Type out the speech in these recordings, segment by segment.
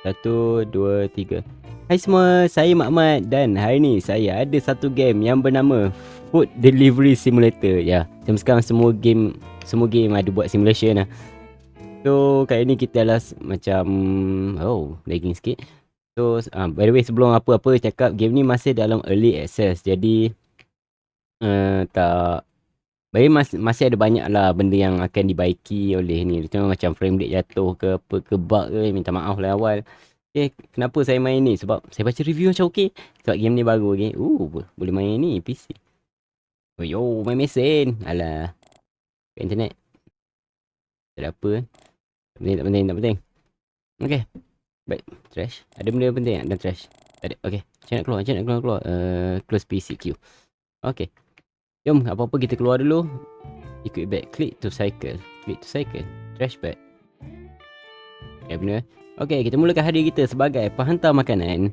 1, 2, 3. Hai semua, saya Mak dan hari ni saya ada satu game yang bernama Food Delivery Simulator. Ya, macam sekarang semua game ada buat simulation lah. So kali ni kita adalah macam lagging sikit. So by the way, sebelum apa-apa cakap, game ni masih dalam early access. Jadi masih ada banyak lah benda yang akan dibaiki oleh ni. Macam frame rate jatuh ke apa ke, bug ke, minta maaf lah awal. Okay, kenapa saya main ni? Sebab saya baca review macam okey. Sebab game ni baru, okay. Boleh main ni PC. Main mesin. Alah, internet. Tak ada apa. Tak penting. Okay, baik. Trash. Ada benda penting tak dalam trash? Tak ada. Okay, macam nak keluar? Close PC queue. Okay, jom, apa-apa kita keluar dulu. Equip bag. Click to cycle. Trash bag. Okay, benar. Okay, kita mulakan hari kita sebagai penghantar makanan.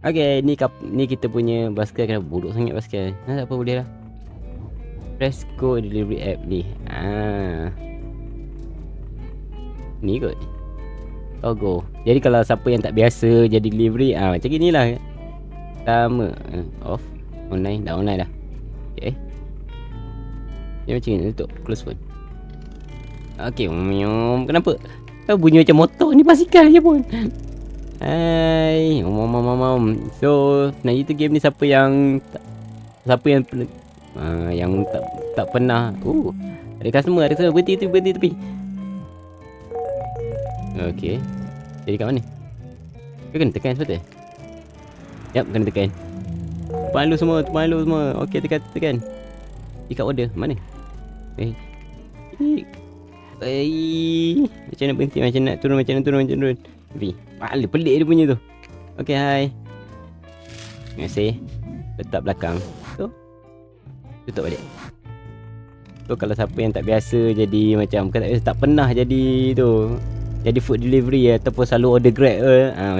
Okay, ni kita punya basikal. Kenapa buruk sangat basikal? Tak apa, boleh lah. Press go delivery app ni. Ni kot. Go. Jadi kalau siapa yang tak biasa jadi delivery, macam gini lah. Sama. Off. Online dah. Okay. Dia macam ni, tutup. Close phone. Okay, kenapa? Bunyi macam motor ni, basikal je pun. Hai. So, nak itu game ni siapa yang tak pernah. Ada customer. Berhenti tepi. Okay. Jadi kat mana? Kau kena tekan sepatutnya? Yap, kena tekan. Malu semua. Okay, tekan. Ikat order. Mana? Macam nak berhenti, macam nak turun. Tapi pelik dia punya tu. Okay, hai. Terima kasih. Letak belakang. So, tutup balik. So, kalau siapa yang tak biasa jadi macam tak pernah jadi tu, jadi food delivery ataupun selalu order Grab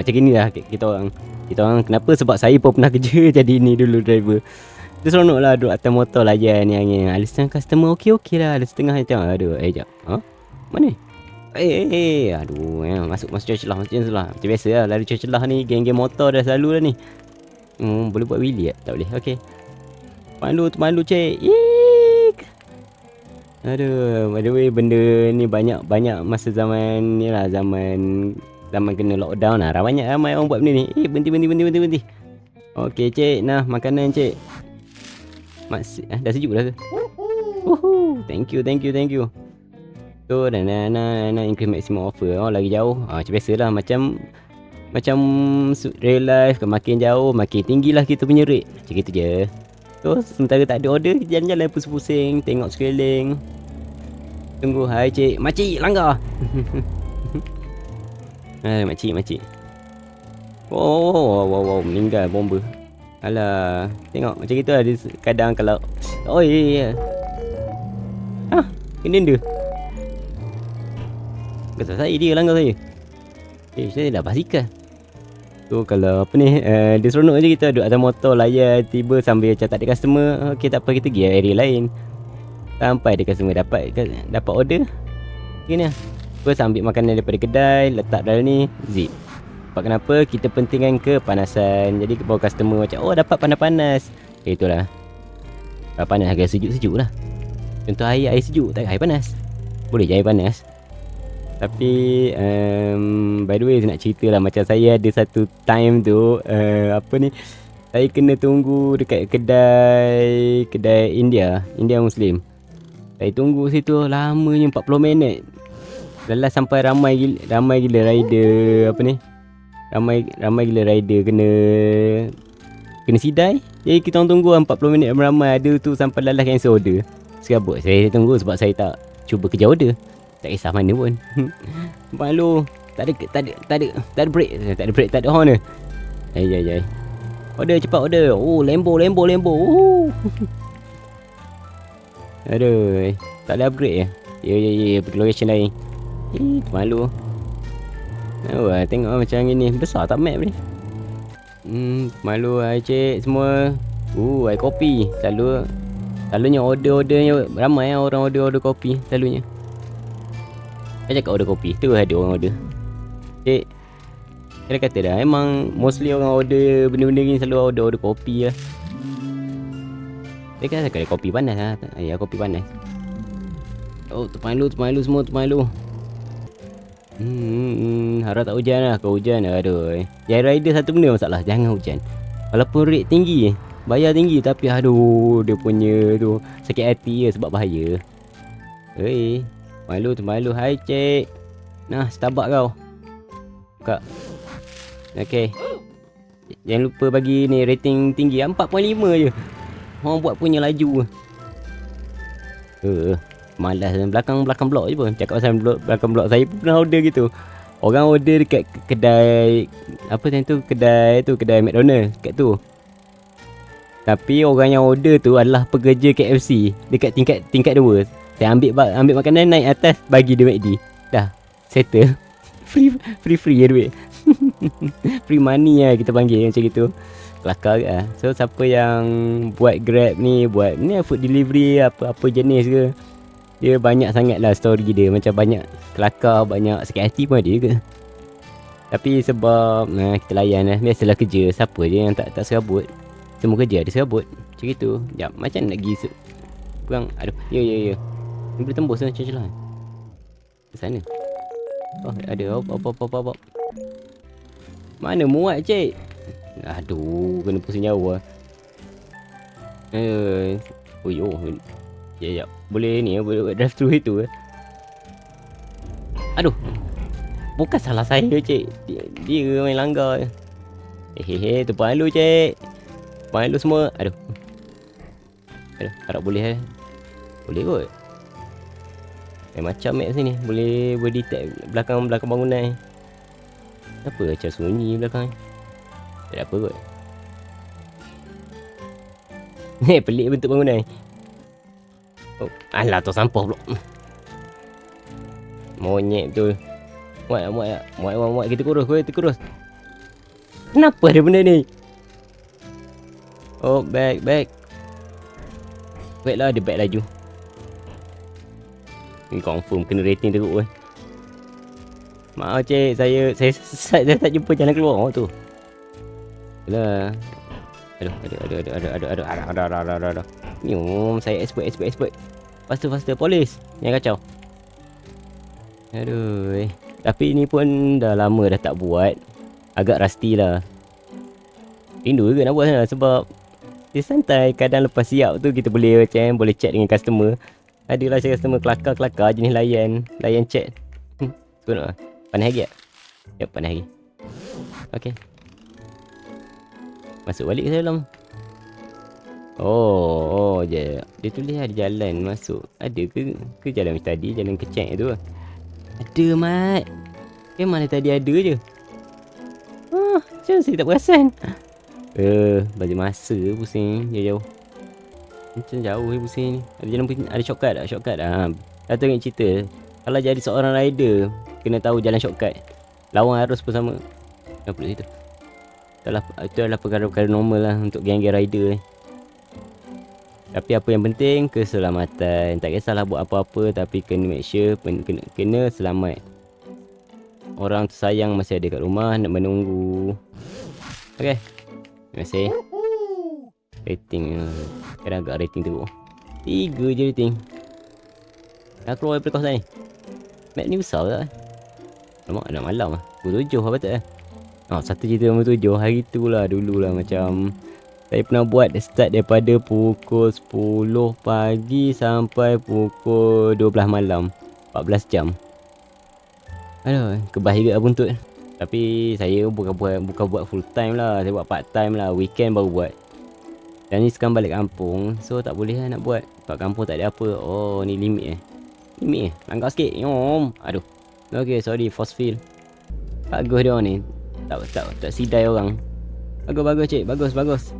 macam gini lah kita orang. Kenapa? Sebab saya pun pernah kerja jadi ni dulu driver. Dia seronok lah duduk atas motor layan ni angin. Ada setengah customer okey lah. Ada setengah macam aduh, jap. Mana? Aduh, masuk celah macam lah. Macam biasa lah, lari celah ni. Geng-geng motor dah selalu lah ni. Boleh buat wheelie tak? Tak boleh. Okey. Malu cik. Aduh, by the way, benda ni banyak masa zaman ni lah, zaman kena lockdown lah. Ramai orang buat benda ni. Berhenti. Okey cik, nah makanan cik. Dah sejuk dah ke? Thank you. So, nak increase maximum offer. Lagi jauh. Macam biasa lah. Macam real life, makin jauh makin tinggi lah kita punya rate. Macam gitu je. So, sementara tak ada order, jalan-jalan pusing-pusing, tengok sekeliling. Tunggu. Hai cik. Makcik, langgar. Makcik. Wow, meninggal bomba. Alah, tengok macam gitu lah. Kadang kalau kena dia. Kata saya dia langgar saya. Saya dah basikal. So kalau apa ni, dia seronok je kita duduk atas motor layan, tiba sambil macam tak ada customer. Okay, tak apa, kita pergi area lain. Sampai ada customer dapat order. Gini lah. Terus ambil makanan daripada kedai, letak dalam ni, zip. Sebab kenapa? Kita pentingkan kepanasan. Jadi bawa customer macam dapat panas-panas. Itulah. Kalau panas agak sejuk-sejuk lah. Contoh air sejuk, tak air panas. Boleh je air panas. Tapi by the way, saya nak cerita lah. Macam saya ada satu time tu, saya kena tunggu dekat kedai India Muslim. Saya tunggu situ lamanya 40 minit. Lelah sampai ramai gila rider ramai gila rider kena sidai. Jadi kita orang tunggu 40 minit ramai. Ada tu sampai lalas cancel order. Serabut saya tunggu sebab saya tak cuba kejar order. Tak kisah mana pun. Malu. Tak ada break. Tak ada horn ke? Jai. Order cepat order. Lambo. Aduh, tak ada upgrade ya. Pergi location lain. Malu. Tengok macam ni. Besar tak map ni? Malu cik semua. Air kopi. Selalunya ordernya ramai orang order kopi selalunya. Saya cakap order kopi, terus ada orang order. Cik, Dia kata dah, emang mostly orang order benda-benda ni selalu order kopi lah. Dia kata kedai kopi panas lah. Ya, kopi panas. Oh, tumpang lu semua, tumpang lu. Harap tak hujan lah. Kalau hujan, aduh. Jaya rider satu benda masalah, jangan hujan. Walaupun rate tinggi, bayar tinggi, tapi aduh, dia punya tu sakit hati je sebab bahaya. Hei, tumpang lu. Hai cik. Nah, Starbucks kau. Buka. Okay. Jangan lupa bagi ni rating tinggi 4.5 je. Orang buat punya laju. Malas belakang blok je pun. Cakap pasal belakang blok saya pun pernah order gitu. Orang order dekat kedai apa tu, kedai McDonald kat tu. Tapi orang yang order tu adalah pekerja KFC dekat tingkat 2. Saya ambil makanan, naik atas, bagi dia McD. Dah settle. free ya duit. Free money lah kita panggil macam gitu. Kelakar ke lah. So siapa yang buat Grab ni, buat ni food delivery apa jenis ke, dia banyak sangat lah story dia. Macam banyak kelakar, banyak sakit hati pun ada ke. Tapi sebab kita layan lah. Biasalah kerja, siapa je yang tak serabut. Semua kerja ada serabut. Macam gitu. Sekejap, macam nak pergi kurang. Aduh, ya Ni boleh tembus lah celah. Ke sana. Oh, ada apa. Mana muat cik? Aduh, kena pusing jauh lah. Ya. Boleh ni, boleh drive thru itu. Aduh. Bukan salah saya cik. Dia main langgar. Tumpang lu cik. Tumpang lu semua. Aduh, harap boleh Boleh kot. Macam map sini. Boleh detect belakang bangunan. Apa macam sunyi belakang ni? Tak ada apa kot. Pelik bentuk bangunan ni. Oh, alah tu sampah pula. Monyet betul. Muat kita kurus. Kenapa ada benda ni? Oh, back. Back lah, ada back laju. Ni confirm kena rating teruk. Maaf cik, saya tak jumpa jalan keluar tu. Alah. Aduh. Ni saya expert. Faster polis. Jangan kacau. Aduh. Tapi ni pun dah lama dah tak buat. Agak rusty lah. Rindu juga nak buat sana sebab dia santai. Kadang lepas siap tu kita boleh chat dengan customer. Adalah customer kelakar jenis layan chat. Tu nak panas lagi tak? Ya, panas lagi. Okay. Masuk balik ke dalam. Oh je. Dia tulis ada jalan masuk. Ada ke jalan macam tadi, jalan kecek tu? Ada mat. Mana tadi ada je. Macam saya tak perasan. Baju masa pusing jauh. Macam jauh pusing ni. Ada jalan ada shortcut tak? Dah tengok cerita. Kalau jadi seorang rider, kena tahu jalan shortcut. Lawan arus pun sama. Kenapa situ? Itu adalah perkara-perkara normal lah untuk geng-geng rider ni. Tapi apa yang penting, keselamatan. Tak kisahlah buat apa-apa, tapi kena make sure kena selamat. Orang tersayang masih ada kat rumah nak menunggu. Okay. Terima kasih. Rating. Kadang agak rating teruk. 3 je rating. Dah keluar daripada kawasan ni. Map ni besar tak? Alamak, nak malam lah. Pukul 7 apa tak? Satu cerita nombor 7. Hari tu lah, dulu lah macam saya pernah buat start daripada pukul 10 pagi sampai pukul 12 malam. 14 jam. Aduh, kebah juga buntut. Tapi saya bukan buat full time lah. Saya buat part time lah. Weekend baru buat. Dan ni sekarang balik kampung. So tak boleh lah nak buat. Kat kampung tak ada apa. Oh, ni limit langgar sikit. Aduh. Okay, sorry. Force field. Bagus dia orang ni. Tak sidai orang. Bagus cik. Bagus.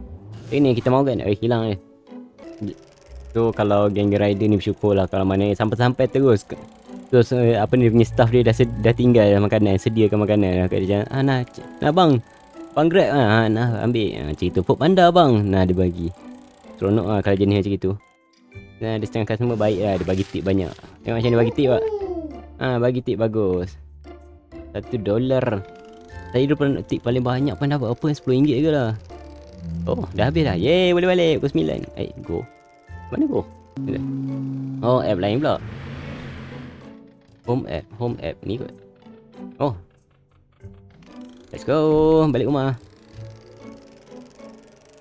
Ini kita mau kan? Hilang dia. So kalau geng rider ni bersyukur lah. Kalau mana sampai terus. Terus apa ni punya staff dia dah tinggal makanan. Sediakan makanan. Dia cakap, nak bang. Bang Grab nah ambil. Macam itu. Food Panda bang. Nah dia bagi. Seronok lah kalau jenis macam itu. Nah dia setengah customer baik lah. Dia bagi tip banyak. Tengok macam dia bagi tip pak. Bagi tip bagus. $1. Saya dulu pernah tip paling banyak pun dapat apa, RM10 ke lah. Oh, dah habis dah. Yeay, boleh balik pukul 9. Go. Mana go? Oh, app lain pula. Home app ni kot. Oh, let's go. Balik rumah.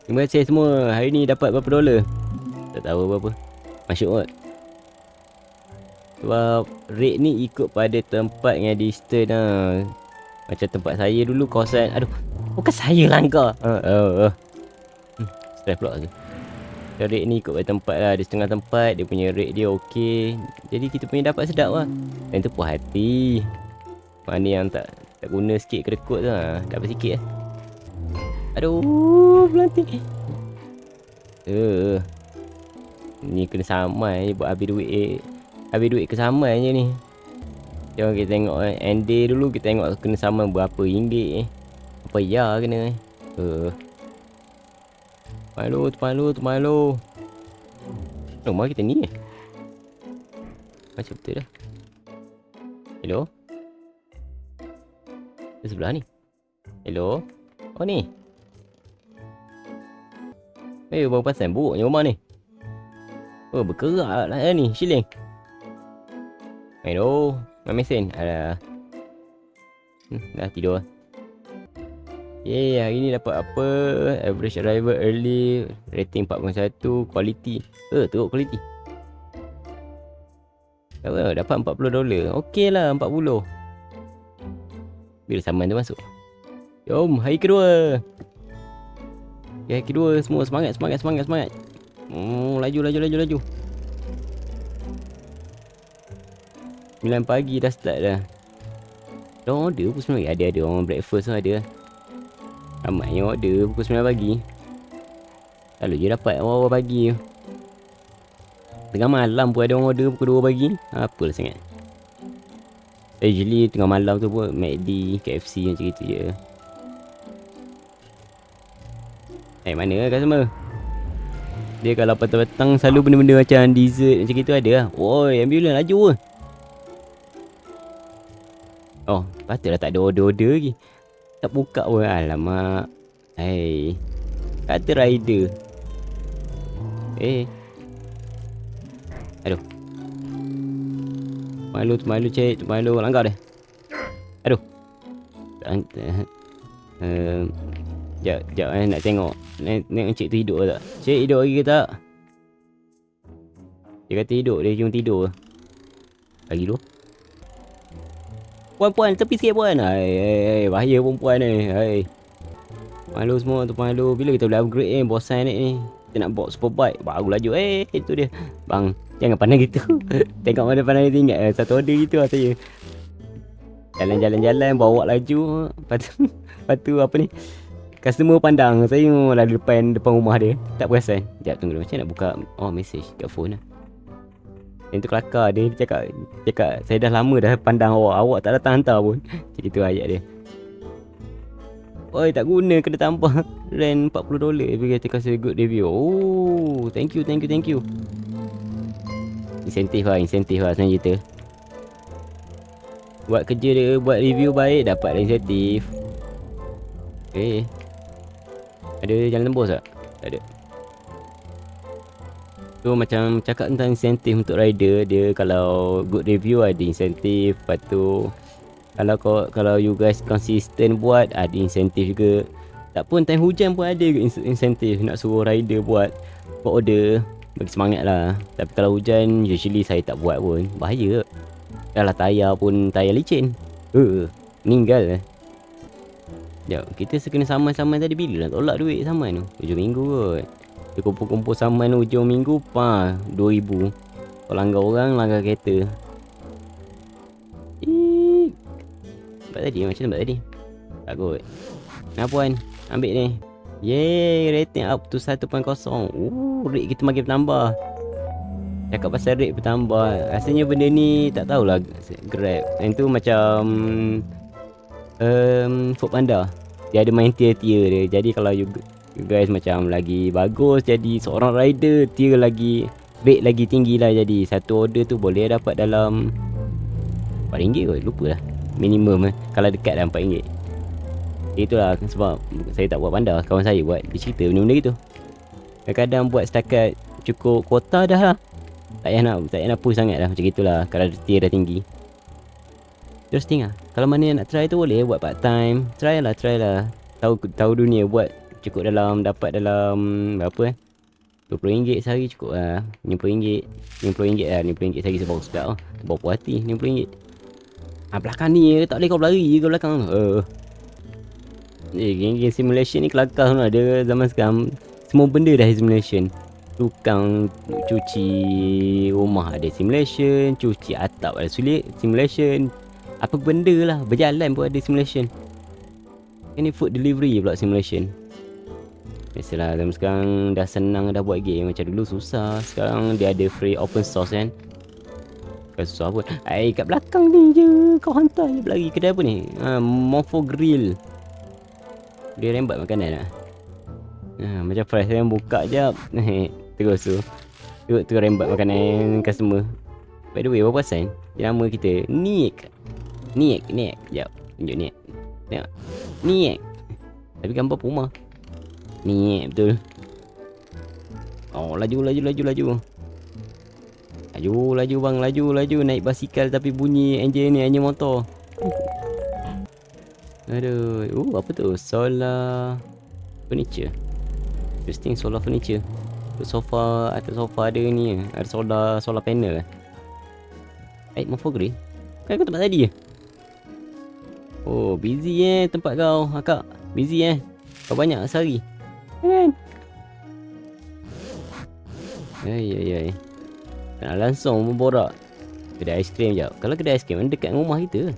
Terima kasih semua. Hari ni dapat berapa dolar? Tak tahu berapa. Masuk kot. Sebab rate ni ikut pada tempat dengan distance lah. Macam tempat saya dulu kawasan. Aduh, bukan saya langgar. Stress pula tu. Rate ni ikut pada tempat lah. Ada setengah tempat dia punya rate dia okey. Jadi kita punya dapat sedap lah. Dan tu puas hati. Mana yang tak guna sikit kerekut tu lah, dapat sikit lah. Aduh, belantik. Ni kena saman je buat habis duit. Habis duit kesaman je ni. Jom kita tengok end day dulu. Kita tengok kena saman berapa ringgit apa ya kena Malu. Rumah kita ni macam betul dah. Hello? Di sebelah ni. Hello? Oh ni. Baru pasang buruknya rumah ni. Oh, berkerak lah ni, shilling. Hello? Main mesin? Alah. Dah tidur. Yeay, hari ni dapat apa? Average arrival early, rating 4.1, quality. Teruk quality. Apa? Dapat $40. Okey lah, 40. Bila saman tu masuk. Jom, hari kedua. Hari kedua, semua semangat. Laju. 9 pagi dah start dah. Orang order pukul 9 pagi. Ada orang breakfast tu ada. Ramai yang order pukul 9 pagi. Selalu je dapat awal-awal pagi. Tengah malam pun ada orang order pukul 2 pagi. Apalah sangat. Usually tengah malam tu pun McD, KFC macam itu je. Mana customer? Dia kalau petang-petang selalu benda-benda macam dessert macam itu ada lah. Oi, ambulans laju ke? Oh, patutlah tak ada order-order lagi. Tak buka pun. Alamak. Kata rider. Aduh. Malu cik. Malu langgar dah. Aduh. Sekejap nak tengok. Nak cik tu hidup ke tak? Cik hidup lagi ke tak? Dia kata hidup. Dia cuma tidur. Lagi dulu. Puan, tepi sikit puan. Bahaya perempuan ni. Malu semua tu malu. Bila kita boleh upgrade ni? Bosan ni. Kita nak bawa superbike. Baru laju. Itu dia. Bang, jangan pandang gitu. Tengok mana pandang dia ingat. Satu order gitu lah saya. Jalan. Bawa laju. Lepas tu apa ni? Customer pandang. Saya lalu depan rumah dia. Tak perasan. Sekejap tunggu dulu. Macam nak buka. Oh, message kat phone lah. Yang tu kelakar dia cakap saya dah lama dah pandang awak tak datang hantar pun. Macam itu ayat dia. Oi, tak guna kena tambah rent $40 bila kita kasih good review. Oh, thank you. Insentif lah sebenarnya kita. Buat kerja dia, buat review baik dapat insentif. Ada jalan tembus tak? Tak ada. So macam cakap tentang insentif untuk rider, dia kalau good review ada insentif. Lepas tu kalau you guys konsisten buat ada insentif juga. Tak pun time hujan pun ada insentif nak suruh rider buat order, bagi semangat lah. Tapi kalau hujan usually saya tak buat pun. Bahaya. Dah lah tayar licin. Meninggal lah. Sekejap, kita kena saman tadi bila nak tolak duit saman tu? 7 minggu kot. Dia kumpul-kumpul saman hujung minggu 2,000. Kalau langgar orang, langgar kereta. Macam tempat tadi. Tak kot. Nah puan, ambil ni. Yeay, rating up to 1.0. Rate kita makin bertambah. Cakap pasal rate bertambah. Rasanya benda ni tak tahulah Grab. Yang tu macam Foodpanda. Dia ada main tier-tier dia. Jadi kalau you guys macam lagi bagus jadi seorang rider, tier lagi, rate lagi tinggi lah. Jadi satu order tu boleh dapat dalam RM4 kot, lupa lah. Minimum kalau dekat dah RM4. Itulah sebab saya tak buat bandar. Kawan saya buat. Dia cerita benda-benda gitu. Kadang-kadang buat setakat cukup kuota dah lah. Tak payah nak push sangat lah. Macam itulah. Kalau tier dah tinggi. Terus tinggal. Kalau mana yang nak try tu boleh buat part time. Try lah. Tahu dunia buat. Cukup dapat dalam berapa RM20 sehari cukup lah. RM50. RM50 lah. RM50 sehari sebab sedap lah. Bawa puas hati RM50. Belakang ni tak boleh kau berlari ke belakang. Game simulation ni kelakar lah. Dia zaman sekarang semua benda dah simulation. Tukang cuci rumah ada simulation. Cuci atap ada simulation. Apa benda lah. Berjalan pun ada simulation. Ini food delivery pula simulation. Biasalah zaman sekarang dah senang dah buat game. Macam dulu susah. Sekarang dia ada free open source kan. Bukan susah pun. Kat belakang ni je. Kau hantar je berlari. Kedai apa ni? Mofo Grill. Dia rembat makanan lah. Macam fresh yang buka jap. Terus tu. Terus rembat makanan customer. By the way, berapa sen? Nama kita Nick. Sekejap. Tunjuk Nick. Tengok. Nick. Tapi gambar rumah. Nick betul. Oh, laju. Laju bang, laju. Naik basikal tapi bunyi enjin motor. Aduh, apa tu? Solar furniture. Interesting, solar furniture. Sofa, atas sofa ada ni. Ada solar panel. Mofo Grill. Kan kau tempat tadi je? Oh, busy tempat kau, akak. Busy Kau banyak sehari. Kan? Ay. Nak langsung memborak. Kedai aiskrim jap. Kalau kedai aiskrim mana dekat dengan rumah kita.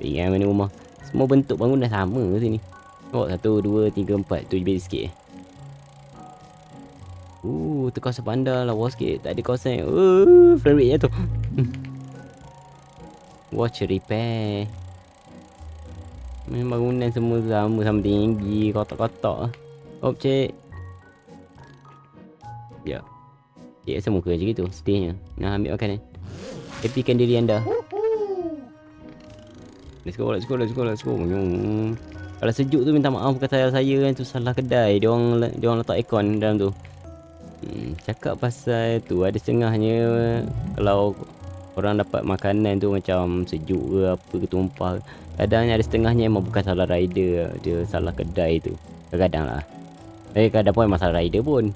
Ingat mana rumah. Semua bentuk bangunan sama ke sini. 1, 2, 3, 4. Tu basic sikit. Tu kawasan bandar lah. Luas sikit. Tak ada kawasan. Frame rate jatuh. Watch repair. Memang bangunan semua sama tinggi. Kotak-kotak. Cik. Ya. Cik rasa muka macam gitu. Sedihnya. Nak ambil makanan. Happykan diri anda. Let's go. Kalau sejuk tu minta maaf kata saya kan tu salah kedai. Dia orang letak aircon dalam tu. Cakap pasal tu ada setengahnya kalau orang dapat makanan tu macam sejuk ke apa ke tumpah. Kadang-kadang ada setengahnya memang bukan salah rider. Dia salah kedai tu. Kadang-kadang lah. Kadang pun masalah rider pun.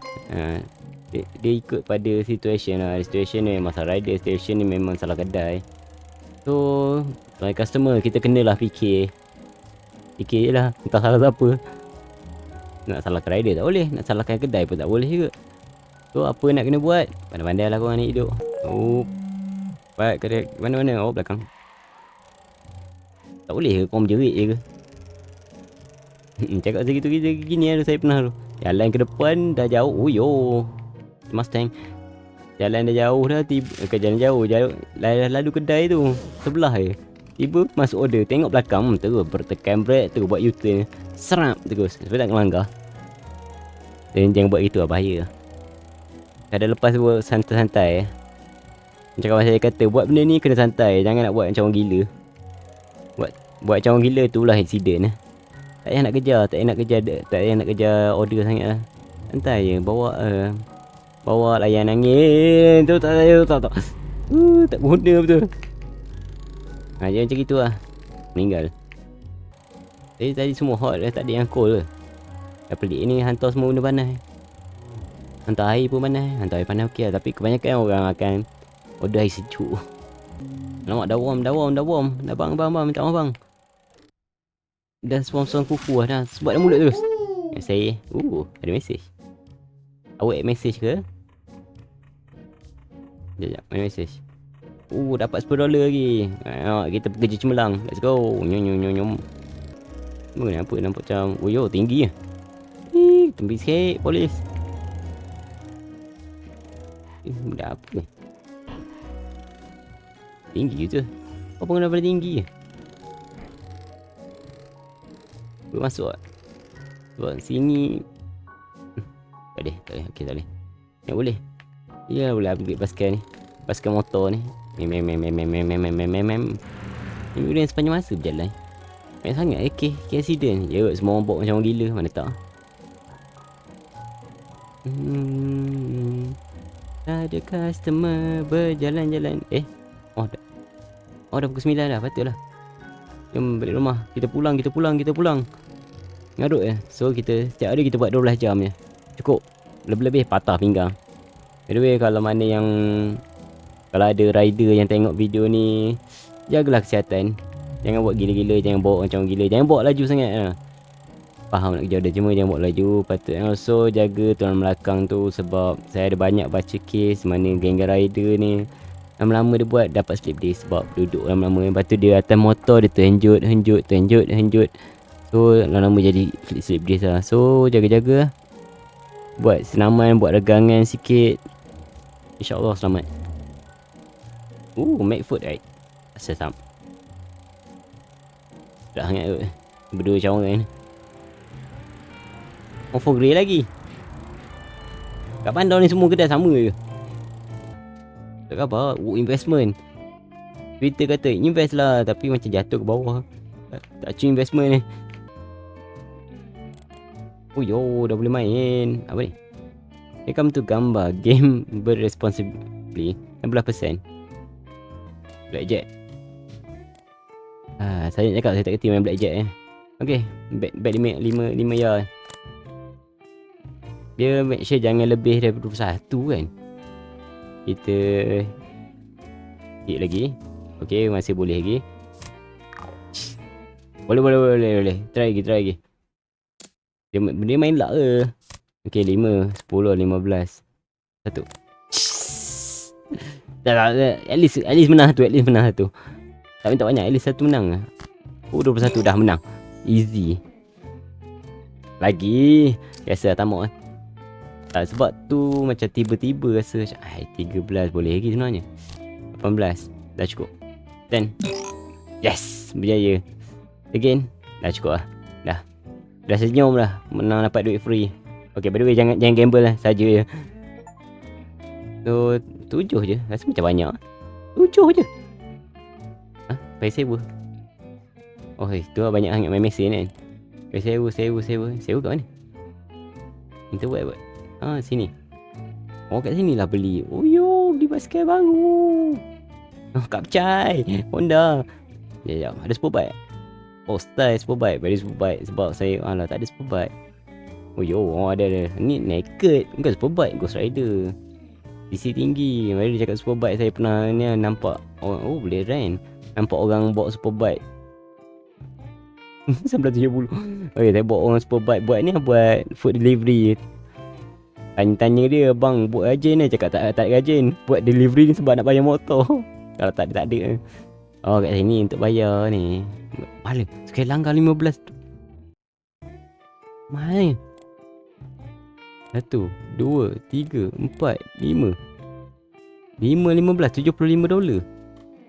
Dia ikut pada situation lah. Situation ni memang salah rider. Situation ni memang salah kedai. So sebagai customer kita kenalah fikir je lah. Entah salah siapa. Nak salahkan rider tak boleh. Nak salahkan kedai pun tak boleh juga. So apa nak kena buat? Pandai-pandai lah korang ni hidup. Baik kedai mana-mana. Belakang. Tak boleh ke korang menjerit je ke? Cakap segitu gini lah. Saya pernah tu jalan ke depan dah jauh. Mustang. Jalan dah jauh dah. Jalan jauh lalu kedai tu sebelah je. Tiba masuk order. Tengok belakang. Terus bertekan brake. Terus buat U-turn. Serap terus. Sebab tak melanggar. Dan jangan buat gitu lah. Bahaya. Kadang lepas buat santai-santai. Macam kawan saya kata. Buat benda ni kena santai. Jangan nak buat macam orang gila. Buat macam orang gila tu lah accident. Tak payah nak kejar. Tak payah nak kejar order sangat lah. Santai je. Bawa layan angin. Tu tak. Tak guna betul. Dia macam gitu lah. Meninggal. Tadi semua hot dah. Tak ada yang cold ke. Dah pelik ni hantar semua benda panas. Hantar air pun panas. Hantar air panas okey lah. Tapi kebanyakan orang akan order air sejuk. Alamak dah warm. Dah bang. Minta maaf bang. Dah suam-suam kuku lah dah. Sebab dah mulut terus. Saya ada mesej. Awak mesej ke? Sekejap. Mana mesej? Dapat $10 lagi. Kita pergi cemerlang. Let's go. Nyom. Kenapa nampak macam tinggi lah. Tinggi sikit polis. Benda apa ni? Tinggi je. Apa kenapa tinggi je? Boleh masuk tak? Sebab sini tak boleh. Okey tak boleh. Tak boleh. Ya boleh ambil basikal ni. Basikal motor ni. Mem. Ini sepanjang masa berjalan. Banyak sangat accident. Ya, semua orang bawa macam orang gila. Mana tak. Ada customer berjalan-jalan. Oh dah pukul 9 dah. Patutlah. Jom balik rumah. Kita pulang. Ngarut So kita setiap hari kita buat 12 jam je. Cukup. Lebih-lebih patah pinggang. By the way, kalau mana yang kalau ada rider yang tengok video ni, jagalah kesihatan. Jangan buat gila-gila, jangan bawa macam gila, jangan bawa laju sangat lah. Faham nak kerja ada, cuma jangan bawa laju. Patut also jaga tuan belakang tu, sebab saya ada banyak baca kes mana geng-geng rider ni lama-lama dia buat dapat slip disc sebab duduk lama-lama. Lepas tu dia atas motor dia terhenjut. So lama-lama jadi slip disc lah. So jaga-jaga lah. Buat senaman, buat regangan sikit. InsyaAllah selamat. Make food right. Asal sam. Dah hangat kot. Berdua macam orang ni. For grey lagi. Kat bandar ni semua kedai sama je. Tak apa. Investment. Twitter kata invest lah, tapi macam jatuh ke bawah. Tak cuma investment ni. Dah boleh main. Apa ni? Welcome to gambar. Game berresponsibly. 16%. Blackjack. Saya nak cakap saya tak kerti main blackjack Okay. Bet 5 ya. Dia make sure jangan lebih daripada 21 kan. Kita hit lagi. Okay, masih boleh lagi. Boleh. Try lagi. Dia main luck ke? Okay, 5, 10, 15. 1. At least menang satu. Tak minta banyak, at least satu menang. 21 dah menang. Easy. Lagi. Biasa tamak sebab tu macam tiba-tiba rasa macam 13 boleh lagi sebenarnya. 18 dah cukup. 10. Yes, berjaya. Again, dah cukup lah. Dah senyum lah. Menang dapat duit free. Okay, by the way, jangan gamble lah saja je. So 7 je. Rasa macam banyak. 7 je. Pay sewa. Tu lah banyak sangat main mesin kan. Pay sewa. Sewa kat mana? Kita buat. Sini. Kat sini lah beli. Beli basikal baru. Kapcai Honda. Sekejap. Ada sport bike. Style sport bike. Beli sport bike. Sebab saya tak ada sport bike. Ada. Ni naked. Bukan sport bike. Ghost Rider. DC tinggi. Mari dia cakap sport bike. Saya pernah ni nampak. Boleh rent. Nampak orang bawa sport bike. 1970. Saya bawa orang sport bike. Buat ni buat food delivery. Tanya dia, bang buat rajin ni. Cakap tak rajin. Buat delivery ni sebab nak bayar motor. Kalau tak ada. Kat sini untuk bayar ni. Mahal. Sekali langgar 15. Mahal. 1, 2, 3, 4, 5. 15, $75.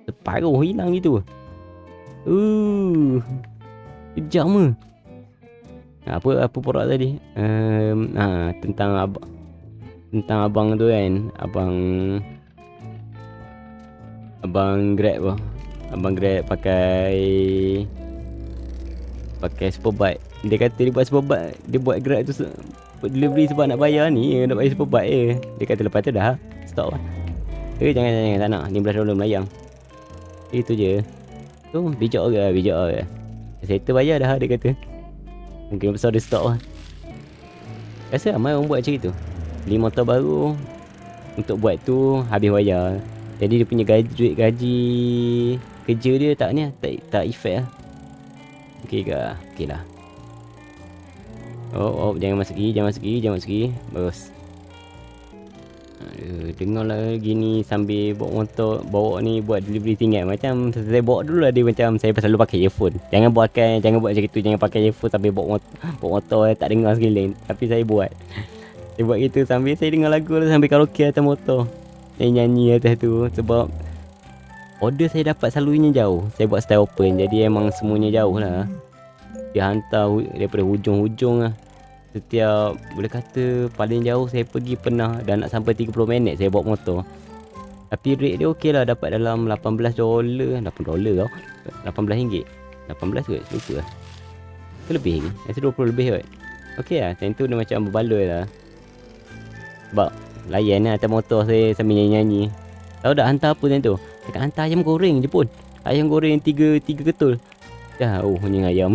Separuh hilang gitu. Kejam ke? Apa porak tadi? Tentang abang tu kan. Abang Grab lah. Abang Grab pakai sport bike. Dia kata dia buat sport bike. Dia buat Grab tu delivery sebab nak bayar ni. Nak bayar sport bike je. Dia kata lepas tu dah stop lah. Jangan tak nak. $15 melayang. Itu je. Tu bijak ke. Settle bayar dah dia kata. Mungkin besar dia stop lah. Rasa ramai orang buat macam itu. Beli motor baru. Untuk buat tu habis bayar. Jadi dia punya duit gaji kerja dia tak efek lah. Okey ke? Okey lah. Jangan masuk gigi. Bagus. Dengarlah gini sambil bawa motor. Bawa ni buat delivery tinggal. Macam saya bawa dulu lah dia macam saya selalu pakai earphone. Jangan buat macam itu. Jangan pakai earphone sambil bawa motor tak dengar sekeliling. Tapi saya buat. Saya buat gitu sambil saya dengar lagu lah, sambil karaoke atas motor. Saya nyanyi atas tu. Sebab order saya dapat selalunya jauh. Saya buat style open. Jadi emang semuanya jauh lah. Dia hantar daripada hujung-hujung lah. Setiap boleh kata paling jauh saya pergi pernah dah nak sampai 30 minit saya bawa motor. Tapi rate dia okey lah. Dapat dalam $18. $8 tau. RM18. 18 kot, lupa lah. Ke lebih lagi? Rasa 20 lebih kot. Okey lah, time tu dia macam berbaloi lah. Sebab layan lah atas motor saya sambil nyanyi-nyanyi. Tahu tak hantar apa time tu? Dekat hantar ayam goreng je pun. Ayam goreng 3 ketul. Dah, ni ayam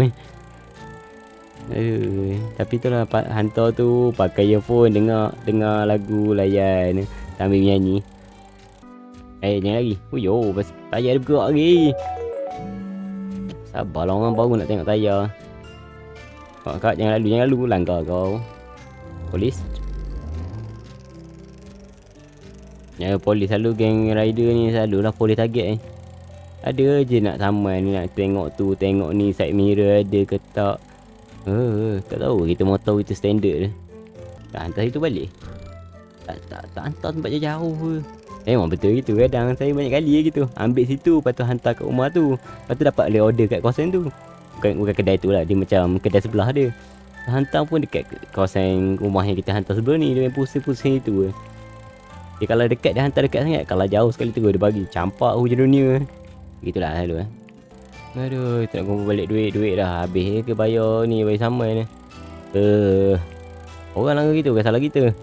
Aduh, tapi tu lah hantar tu pakai earphone dengar lagu layan sambil nyanyi. Jangan lagi. Tayar dia bergerak lagi. Sabarlah, orang baru nak tengok tayar. Kak, jangan lalu, langgar kau. Polis. Ya, polis selalu, geng rider ni selalulah polis target Ada je nak saman, nak tengok tu, tengok ni, side mirror ada ke tak. Tak tahu kita motor kita standard je. Tak hantar situ balik. Tak hantar tempat jauh ke. Memang betul gitu, kadang saya banyak kali gitu. Ambil situ, lepas tu hantar kat rumah tu. Lepas tu dapat boleh order kat kawasan tu. Bukan kedai tu lah, dia macam kedai sebelah dia. Hantar pun dekat kawasan rumah yang kita hantar sebelum ni. Dia main pusing-pusing itu dia kalau dekat dia hantar dekat sangat. Kalau jauh sekali tu dia bagi campak hujan dunia. Gitulah selalu Aduh, tak nak kumpul balik duit dah. Habis ke bayar ni, bayar saman ni. Orang langgar gitu, bukan salah kita.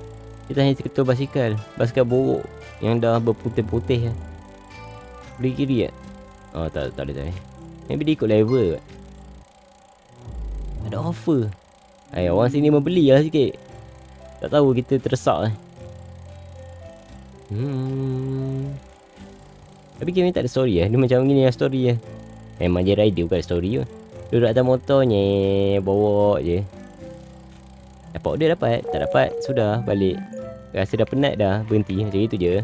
Kita hanya ketua basikal borok yang dah berputih-putih Beri kiri tak? Tak boleh. Maybe dia ikut level kot. Ada offer. Orang sini membeli lah sikit. Tak tahu kita terdesak Tapi game ni tak ada story Dia macam gini lah story Memang je rider bukan ada story pun. Duduk atas motornya, bawa je. Dapat order dapat, tak dapat sudah balik. Rasa dah penat dah, berhenti macam itu je.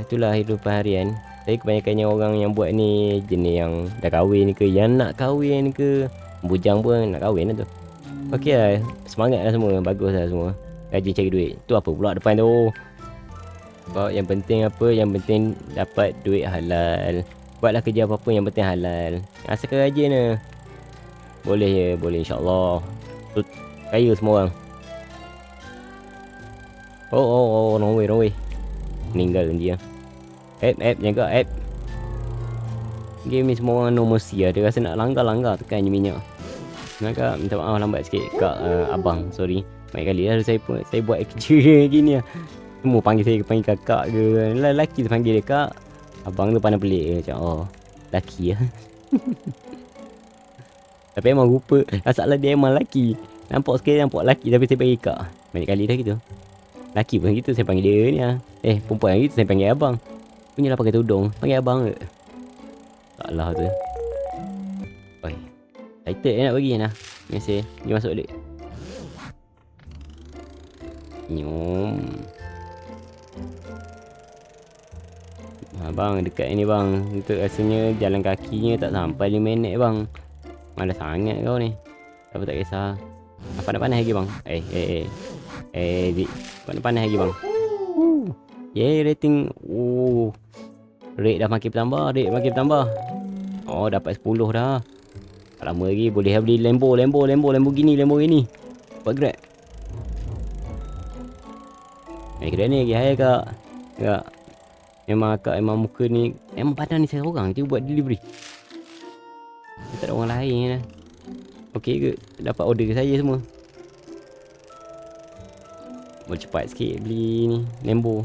Itulah hidupan harian. Saya kebanyakannya orang yang buat ni jenis yang dah kahwin ke, yang nak kahwin ke, bujang pun nak kahwin lah tu. Okey lah, semangat lah semua, bagus lah semua. Rajin cari duit. Tu apa pula depan tu? Sebab yang penting apa? Yang penting dapat duit halal. Buatlah kerja apa-apa yang penting halal. Asalkan rajin lah. Boleh insyaAllah. Kaya semua orang. Wrong way. Meninggal dia. Jaga game ni semua orang no mercy lah. Dia rasa nak langgar tekan je minyak. Kak, minta maaf lambat sikit. Kak, abang, sorry. Banyak kali lah saya buat kerja gini lah. Semua panggil kakak ke. Lelaki tu panggil dia kak. Abang tu pandang pelik macam lelaki lah. Tapi emang rupa masalah dia emang lelaki. Nampak lelaki tapi saya panggil kak. Banyak kali dah gitu. Lelaki pun gitu saya panggil dia ni lah. Perempuan gitu saya panggil abang. Punyalah pakai tudung, panggil abang ke. Taklah tu. Title nak bagi lah. Mesej dia masuk balik. Nyom. Bang, dekat ni bang. Untuk rasanya jalan kakinya tak sampai 5 minit bang. Malas sangat kau ni. Tapi tak kisah. Panas lagi bang. Dik. Panas lagi bang. Rating. Rate dah makin bertambah. Dapat 10 dah. Tak lama lagi boleh beli Lamborghini. Buat Grab. Kedai ni lagi hai kak. Kak. Memang muka ni memang badan ni saya orang je buat delivery. Tak ada orang lain lah. Okey ke? Dapat order ke saya semua. Boleh cepat sikit beli ni Lambo.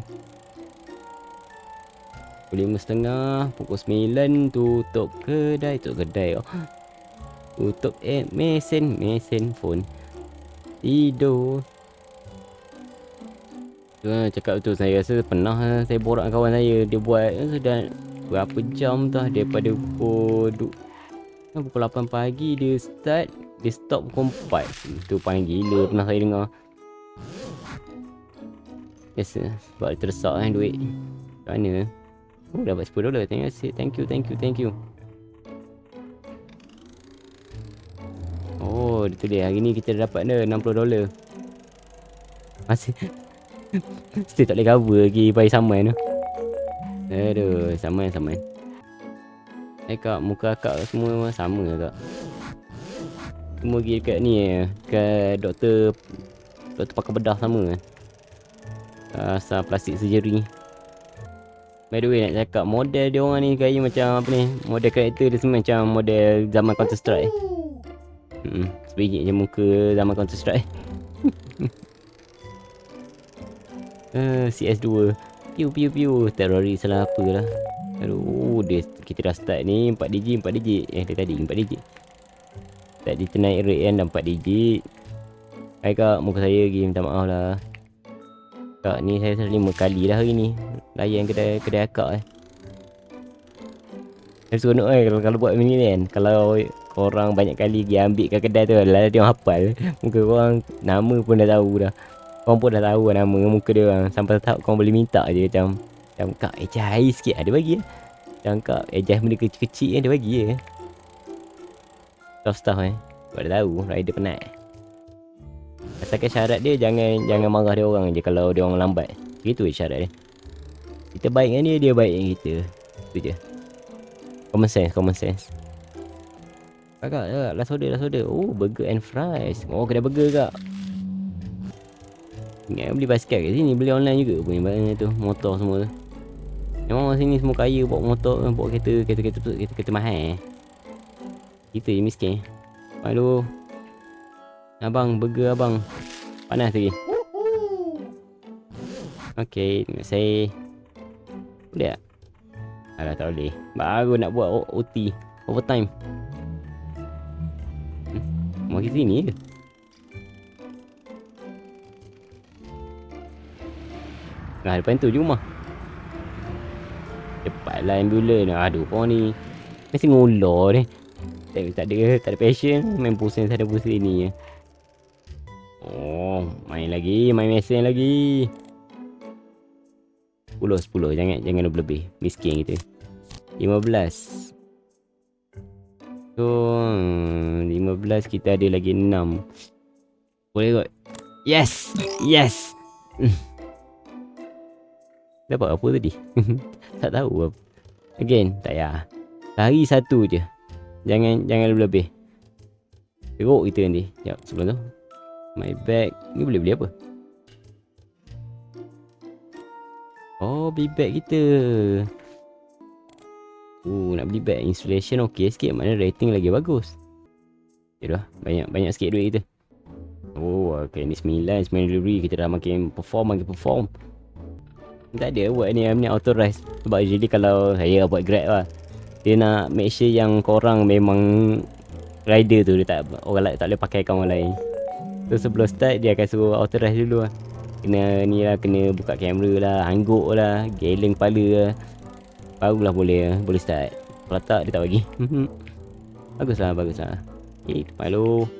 Pukul 5.30, pukul 9 tutup kedai. Tutup mesin phone. Tidur. Cakap tu saya rasa pernah saya borak kawan saya. Dia buat sudah berapa jam dah daripada pukul 8 pagi dia start. Dia stop pukul 4. Tu paling gila pernah saya dengar. Yes, sebab dia terdesak duit. Kat mana? Dapat $10. Thank you. Dia tulis hari ni kita dapat dah $60. Masih still tak boleh cover lagi bayar saman tu. Aduh, saman. Kak, muka akak semua sama kak. Semua pergi dekat ni ke doktor pakai bedah sama. Asal plastik surgery. By the way nak cakap model dia orang ni gaya macam apa ni, model karakter dia semua macam model zaman Counter Strike. Sebiji je muka zaman Counter Strike. CS2 piu piu piu teroris lah apalah. Aduh, kita dah start ni 4 digit. Dia tadi 4 digit. Tadi ternaik rate kan dah 4 digit. Hai kak, muka saya lagi, minta maaf lah. Kak ni saya 5 kali dah hari ni layan kedai akak Saya seronok kalau buat macam ni kan. Kalau korang banyak kali pergi ambil kat kedai tu lah, dia orang hafal muka korang, nama pun dah tahu dah. Korang pun dah tahu lah nama muka dia orang. Sampai tahap korang boleh minta je macam kak adjust air sikit, dia bagi macam kak adjust benda kecil-kecil dia bagi Staff sebab dia tahu rider penat. Asalkan syarat dia jangan marah dia orang je kalau dia orang lambat. Itu je syarat dia. Kita baik dengan dia baik dengan kita. Itu je. Common sense. Kak, last order. Oh, burger and fries. Oh, kedai burger kak. Ingat beli basikal kat sini, beli online juga punya barang tu, motor semua tu. Memang orang sini semua kaya bawa motor, bawa kereta mahal. Kita je miskin. Halo. Abang, burger abang. Panas lagi. Okey, saya boleh tak? Alah, tak boleh. Baru nak buat OT, overtime. Mau ke sini ke? Nah, depan tu je rumah. Cepatlah ambulan. Aduh, kau ni mesti ngulur ni. Tak ada passion, main pusing sana pusing ni. Oh, main mesin lagi. 10 jangan lebih. Miskin kita. 15. So 15 kita ada lagi 6. Boleh kot. Yes. Dapat apa tadi? Tak tahu apa. Again, tak payah. Lari satu je. Jangan lebih. Teruk kita nanti. Sekejap, sebelum tu. My bag. Ni boleh beli apa? Oh, beli bag kita. Nak beli bag. Installation okey sikit. Mana rating lagi bagus. Ya dah, banyak sikit duit kita. Oh, okay. Ni 9 delivery. Kita dah makin perform. Tak ada buat ni authorize. Sebab jadi kalau saya buat Grab lah, dia nak make sure yang korang memang rider tu. Dia orang lain tak boleh pakai akaun orang lain. So sebelum start dia akan suruh authorize dulu lah. Kena ni lah, kena buka kamera lah, angguk lah, geleng kepala lah, barulah boleh start. Kalau tak dia tak bagi. Baguslah. Okay, halo.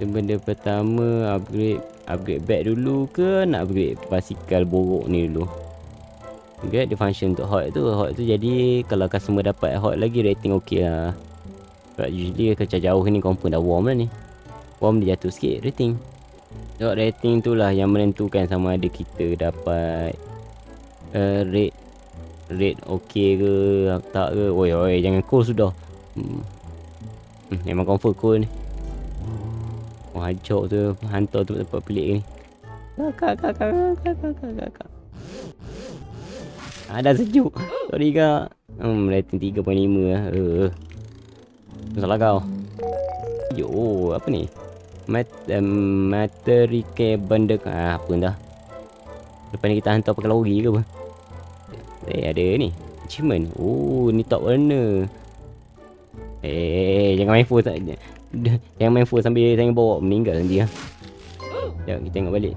Benda pertama upgrade bag dulu ke nak upgrade basikal borok ni dulu? Upgrade the function untuk hot tu jadi kalau customer dapat hot lagi rating okey lah. Sebab usually kerja jauh ni confirm dah warm lah ni. Warm dia jatuh sikit rating. Sebab rating tu lah yang menentukan sama ada kita dapat rate okey ke tak ke. Oi jangan call sudah. Memang confirm call ni. Oh, hajok tu hantar tu tempat pelik ni. Kak. Dah sejuk. Sorry kak. Rating 3.5 lah. Salah kau. Yo, apa ni? Materike benda apa dah. Lepas ni kita hantar pakai lori ke apa? Ada ni. Achievement. Oh, ni top warna. Jangan main phone Jangan main phone sambil bawa, meninggal nanti lah. Sekejap kita tengok balik.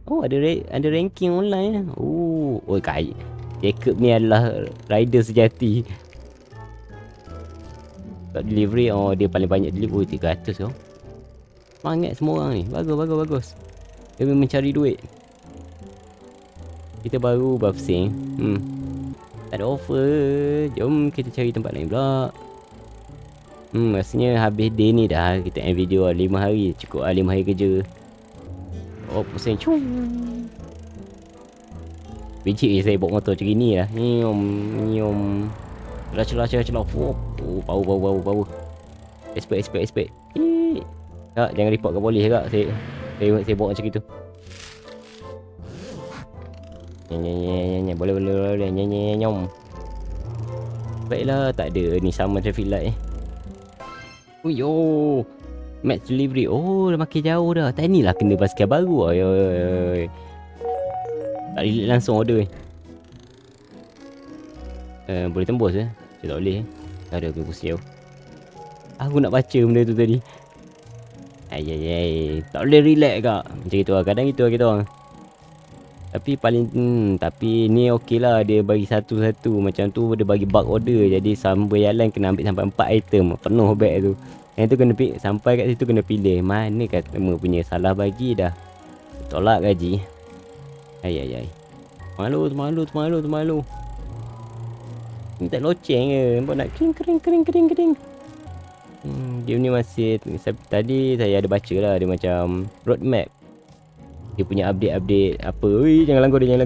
Oh, ada ranking online lah. Oh kaya. Jacob ni adalah rider sejati. Sebab delivery, dia paling banyak delivery 300 tau. Semangat semua orang ni. Bagus. Demi mencari duit. Kita baru berpusing. Tak ada offer. Jom kita cari tempat lain pula. Rasanya habis day ni dah. Kita end video 5 hari. Cukup 5 hari kerja. Oh, pusing. Bicik je saya bawa motor macam ni lah. Nyom. Celah. Oh, bau. Expert. Kak, jangan report ke polis kak. Saya bawa macam itu. Nyanyi. Boleh. Nyanyi. Baiklah, tak ada ni sama traffic light. Uyo. Match delivery. Oh, dah makin jauh dah. Tak inilah kena basikal baru. Oi. Tak relate langsung order ni. Boleh tembus ke? Tak boleh. Tak ada aku pusing. Aku nak baca benda tu tadi. Ayai. Tak boleh relax kak. Macam gitu lah. Kadang gitu lah kita orang. Tapi paling tapi ni okey lah. Dia bagi satu-satu. Macam tu dia bagi bulk order. Jadi sampai jalan kena ambil sampai 4 item. Penuh bag tu. Yang tu kena sampai kat situ kena pilih. Mana customer punya salah bagi dah. Tolak gaji. Ayai. Malu. Ni tak loceng ke. Nampak nak kering. Dia ni masih tadi saya ada baca lah. Dia macam roadmap. Dia punya update apa. Ui, jangan langgar dia.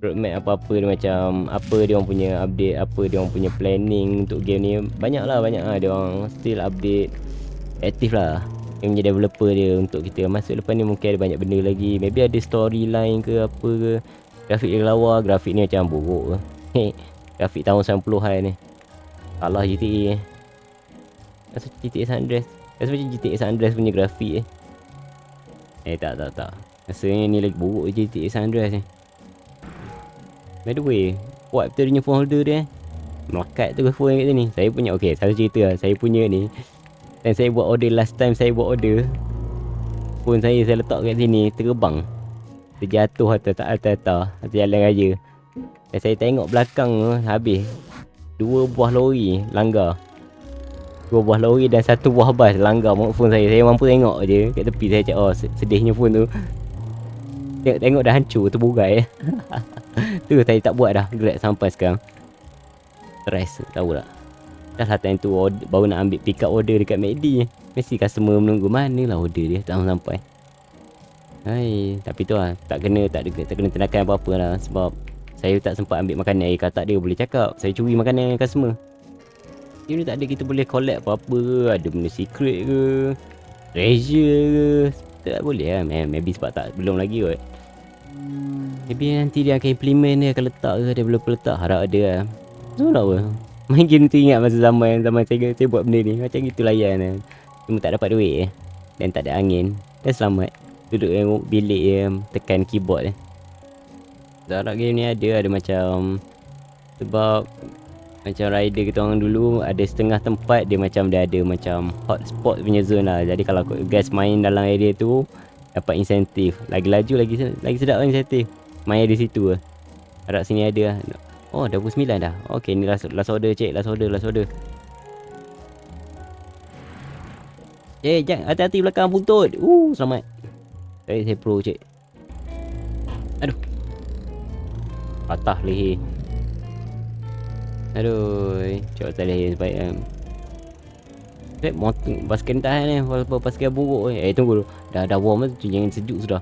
Roadmap apa-apa dia macam apa dia orang punya update, apa dia orang punya planning untuk game ni. Banyak lah dia orang still update. Aktif lah yang punya developer dia untuk kita. Masuk lepas ni mungkin ada banyak benda lagi. Maybe ada storyline ke apa ke. Grafik dia lawa. Grafik ni macam buruk ke. Grafik tahun 90-an ni. Kalah GTA Rasa GTA San Andreas. Rasa macam GTA San Andreas punya grafik tak. Rasanya ni lagi buruk GTA San Andreas ni. By the way, wipe tu dia phone holder dia melekat tu ke phone kat sini. Saya punya satu cerita lah. Saya punya ni dan saya buat order last time saya buat order. Phone saya letak kat sini terbang. Terjatuh atas jalan raya. Dan saya tengok belakang tu habis 2 buah lori langgar. 2 buah lori dan 1 buah bas langgar phone saya. Saya mampu tengok je kat tepi. Saya cakap sedihnya phone tu. Tengok dah hancur terburai. Tu saya tak buat dah Grab sampai sekarang. Stress tahu tak. Dah lah time tu baru nak ambil pick up order dekat McD. Mesti customer menunggu mana lah order dia tak sampai. Tapi tu lah tak kena tindakan apa-apa lah. Sebab saya tak sempat ambil makanan. Kata dia boleh cakap saya curi makanan customer. Dia ni tak ada kita boleh collect apa-apa ke. Ada benda secret ke, treasure ke. Tak boleh lah. Maybe sebab belum lagi kot. Maybe nanti dia akan implement. Dia akan letak ke. Developer letak. Harap ada lah. So tak apa. Main game tu ingat masa zaman saya buat benda ni. Macam gitu layan lah. Cuma tak dapat duit dan tak ada angin. Dan selamat. Duduk tengok bilik je. Tekan keyboard harap game ni ada macam. Sebab macam rider kita orang dulu ada setengah tempat dia ada macam hotspot punya zone lah. Jadi kalau guys main dalam area tu dapat insentif. Lagi laju lagi sedap lah insentif. Main di situ lah. Harap sini ada lah. Oh dah 29 dah. Okay ni last order cik. Last order. Jangan hati-hati belakang buntut. Selamat. Saya pro cik. Aduh. Patah leher. Aduh. Cok tak leher sebaik motor basikal tahan ni. Walaupun basikal buruk tunggu dulu. Dah warm tu. Jangan sejuk sudah.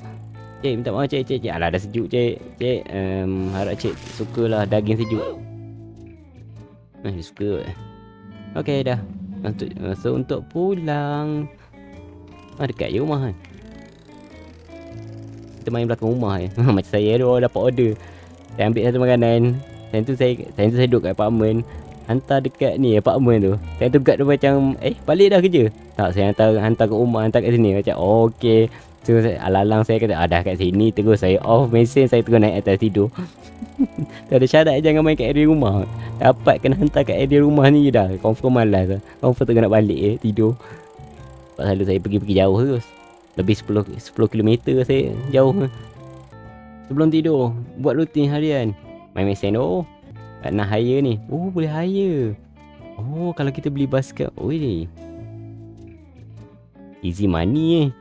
Cik minta maaf cik. Alah dah sejuk cik. Harap cik sukalah daging sejuk. Dia suka. Okay dah. Untuk pulang. Dekat je rumah kan. Kita main belakang rumah Macam saya dapat order. Saya ambil satu makanan. Time tu saya duduk kat apartment. Hantar dekat ni apartment tu. Saya tu guard tu macam balik dah kerja. Tak, saya hantar ke rumah. Hantar kat sini. Macam okay. So alalang saya kata dah kat sini. Terus saya off mesin. Saya terus naik atas tidur. Tak ada syarat jangan main kat area rumah. Dapat kena hantar kat area rumah ni dah. Confirm malas lah. Confirm tengah nak balik tidur. Sebab selalu saya pergi jauh terus. Lebih 10 km saya jauh. Sebelum tidur buat rutin harian. Main mesin nak hire ni. Boleh hire. Kalau kita beli basikal. Easy money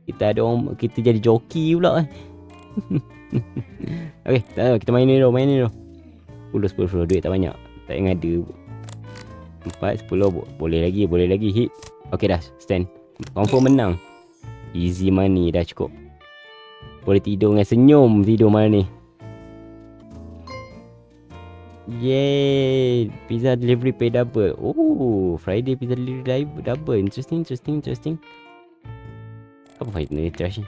Kita jadi joki pula Okay, tak tahu, kita main ni dulu. 10 duit tak banyak. Tak ingat ada 4, 10 boleh lagi hit. Okay dah, stand. Confirm menang. Easy money dah cukup. Boleh tidur dengan senyum. Tidur malam ni. Yay. Pizza delivery pay double. Friday pizza delivery double. Interesting. Apa faedah ni trash ni?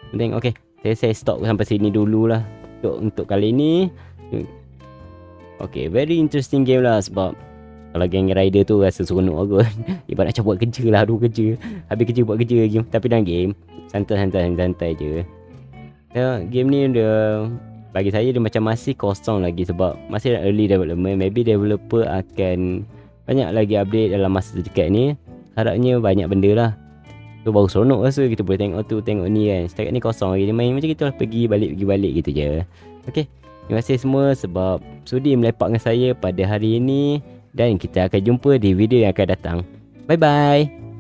Penting. Okay, saya stop sampai sini dululah untuk kali ni. Okay, very interesting game lah. Sebab kalau Gang Rider tu rasa seronok aku. Ibarat macam buat kerja lah, aduh kerja. Habis kerja buat kerja lagi. Tapi dalam game santai je. Ya, game ni dia, bagi saya dia macam masih kosong lagi. Sebab masih early development. Maybe developer akan banyak lagi update dalam masa dekat ni. Harapnya banyak benda lah. Tu baru seronok rasa. Kita boleh tengok tu, tengok ni kan. Setakat ni kosong lagi. Dia main macam gitu lah, pergi balik gitu je. Okay, terima kasih semua sebab sudi melepak dengan saya pada hari ini. Dan kita akan jumpa di video yang akan datang. Bye bye.